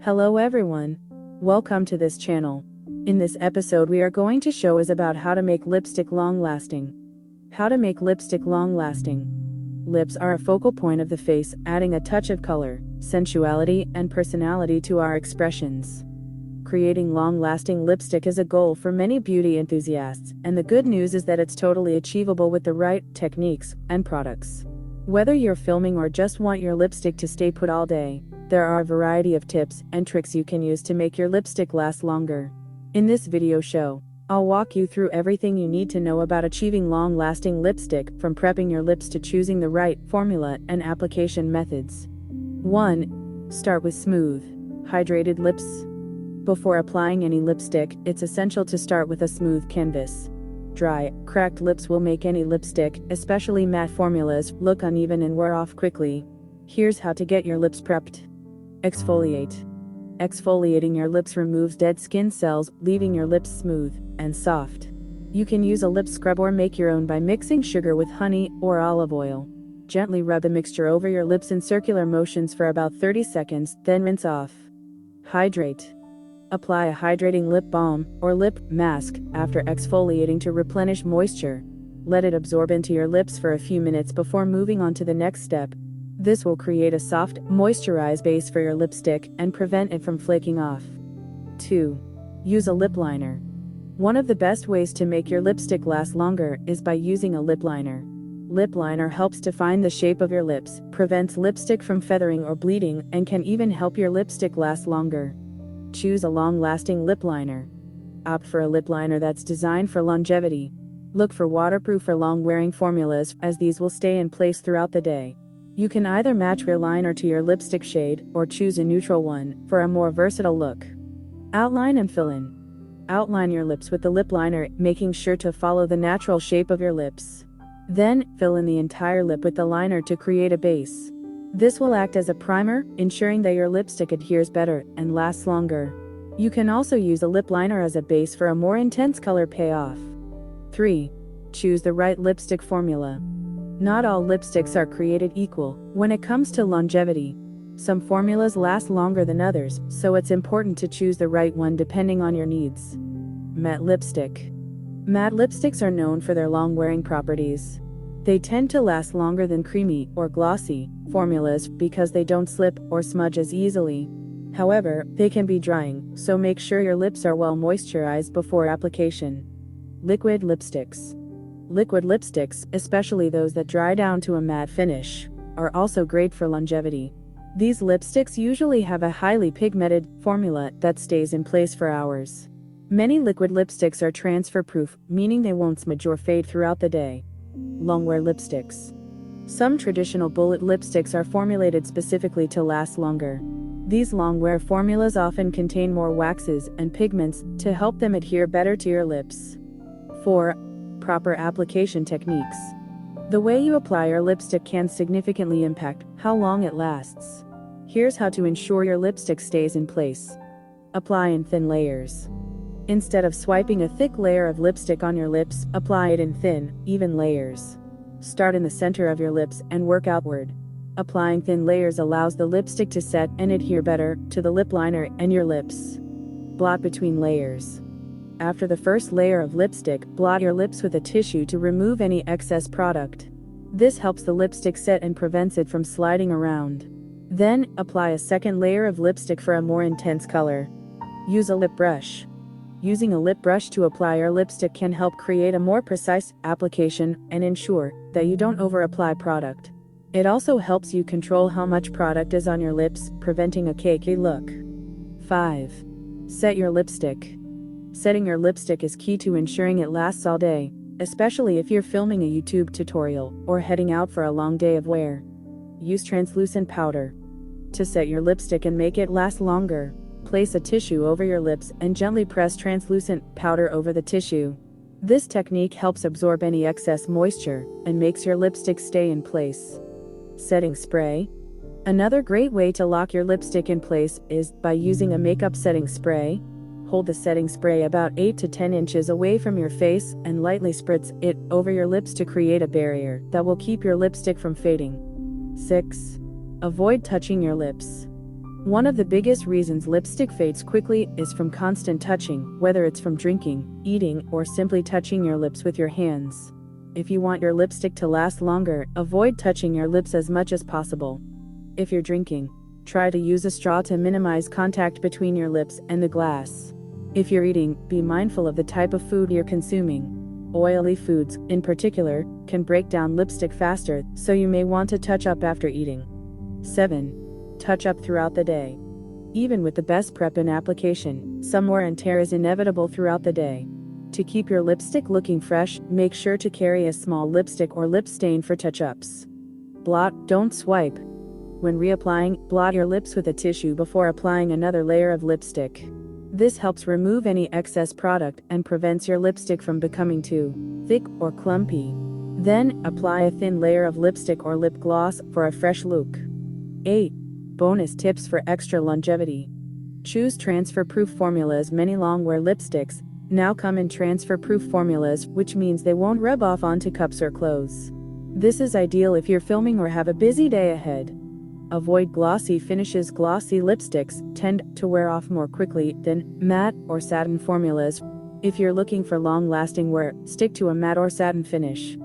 Hello everyone. Welcome to this channel. In this episode we are going to show is about how to make lipstick long-lasting. How to make lipstick long-lasting. Lips are a focal point of the face, adding a touch of color, sensuality, and personality to our expressions. Creating long-lasting lipstick is a goal for many beauty enthusiasts, and the good news is that it's totally achievable with the right techniques and products. Whether you're filming or just want your lipstick to stay put all day, there are a variety of tips and tricks you can use to make your lipstick last longer. In this video show, I'll walk you through everything you need to know about achieving long-lasting lipstick, from prepping your lips to choosing the right formula and application methods. 1. Start with smooth, hydrated lips. Before applying any lipstick, it's essential to start with a smooth canvas. Dry, cracked lips will make any lipstick, especially matte formulas, look uneven and wear off quickly. Here's how to get your lips prepped. Exfoliate. Exfoliating your lips removes dead skin cells, leaving your lips smooth and soft. You can use a lip scrub or make your own by mixing sugar with honey or olive oil. Gently rub the mixture over your lips in circular motions for about 30 seconds, then rinse off. Hydrate. Apply a hydrating lip balm or lip mask after exfoliating to replenish moisture. Let it absorb into your lips for a few minutes before moving on to the next step. This will create a soft, moisturized base for your lipstick and prevent it from flaking off. 2. Use a lip liner. One of the best ways to make your lipstick last longer is by using a lip liner. Lip liner helps define the shape of your lips, prevents lipstick from feathering or bleeding, and can even help your lipstick last longer. Choose a long-lasting lip liner. Opt for a lip liner that's designed for longevity. Look for waterproof or long-wearing formulas, as these will stay in place throughout the day. You can either match your liner to your lipstick shade or choose a neutral one for a more versatile look. Outline and fill in. Outline your lips with the lip liner, making sure to follow the natural shape of your lips. Then, fill in the entire lip with the liner to create a base. This will act as a primer, ensuring that your lipstick adheres better and lasts longer. You can also use a lip liner as a base for a more intense color payoff. 3. Choose the right lipstick formula. Not all lipsticks are created equal when it comes to longevity. Some formulas last longer than others, so it's important to choose the right one depending on your needs. Matte lipstick. Matte lipsticks are known for their long-wearing properties. They tend to last longer than creamy or glossy formulas because they don't slip or smudge as easily. However, they can be drying, so make sure your lips are well moisturized before application. Liquid lipsticks. Liquid lipsticks, especially those that dry down to a matte finish, are also great for longevity. These lipsticks usually have a highly pigmented formula that stays in place for hours. Many liquid lipsticks are transfer-proof, meaning they won't smudge or fade throughout the day. Long-wear lipsticks. Some traditional bullet lipsticks are formulated specifically to last longer. These long-wear formulas often contain more waxes and pigments to help them adhere better to your lips. 4. Proper application techniques. The way you apply your lipstick can significantly impact how long it lasts. Here's how to ensure your lipstick stays in place. Apply in thin layers. Instead of swiping a thick layer of lipstick on your lips, apply it in thin, even layers. Start in the center of your lips and work outward. Applying thin layers allows the lipstick to set and adhere better to the lip liner and your lips. Blot between layers. After the first layer of lipstick, blot your lips with a tissue to remove any excess product. This helps the lipstick set and prevents it from sliding around. Then, apply a second layer of lipstick for a more intense color. Use a lip brush. Using a lip brush to apply your lipstick can help create a more precise application and ensure that you don't over-apply product. It also helps you control how much product is on your lips, preventing a cakey look. 5. Set your lipstick. Setting your lipstick is key to ensuring it lasts all day, especially if you're filming a YouTube tutorial or heading out for a long day of wear. Use translucent powder. To set your lipstick and make it last longer, place a tissue over your lips and gently press translucent powder over the tissue. This technique helps absorb any excess moisture and makes your lipstick stay in place. Setting spray. Another great way to lock your lipstick in place is by using a makeup setting spray. Hold the setting spray about 8 to 10 inches away from your face and lightly spritz it over your lips to create a barrier that will keep your lipstick from fading. 6. Avoid touching your lips. One of the biggest reasons lipstick fades quickly is from constant touching, whether it's from drinking, eating, or simply touching your lips with your hands. If you want your lipstick to last longer, avoid touching your lips as much as possible. If you're drinking, try to use a straw to minimize contact between your lips and the glass. If you're eating, be mindful of the type of food you're consuming. Oily foods, in particular, can break down lipstick faster, so you may want to touch up after eating. 7. Touch up throughout the day. Even with the best prep and application, some wear and tear is inevitable throughout the day. To keep your lipstick looking fresh, make sure to carry a small lipstick or lip stain for touch-ups. Blot, don't swipe. When reapplying, blot your lips with a tissue before applying another layer of lipstick. This helps remove any excess product and prevents your lipstick from becoming too thick or clumpy. Then, apply a thin layer of lipstick or lip gloss for a fresh look. 8. Bonus tips for extra longevity. Choose transfer-proof formulas. Many long-wear lipsticks now come in transfer-proof formulas, which means they won't rub off onto cups or clothes. This is ideal if you're filming or have a busy day ahead. Avoid glossy finishes. Glossy lipsticks tend to wear off more quickly than matte or satin formulas. If you're looking for long-lasting wear, stick to a matte or satin finish.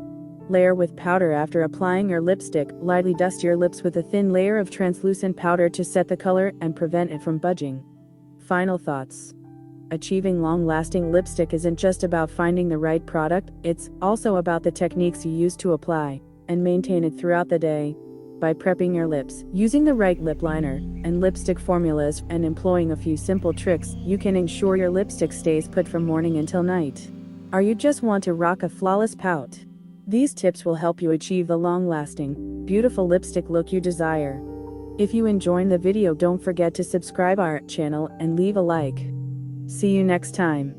Layer with powder. After applying your lipstick, lightly dust your lips with a thin layer of translucent powder to set the color and prevent it from budging. Final thoughts. Achieving long-lasting lipstick isn't just about finding the right product, it's also about the techniques you use to apply and maintain it throughout the day. By prepping your lips, using the right lip liner and lipstick formulas, and employing a few simple tricks, you can ensure your lipstick stays put from morning until night. Or you just want to rock a flawless pout? These tips will help you achieve the long-lasting, beautiful lipstick look you desire. If you enjoyed the video, don't forget to subscribe our channel and leave a like. See you next time.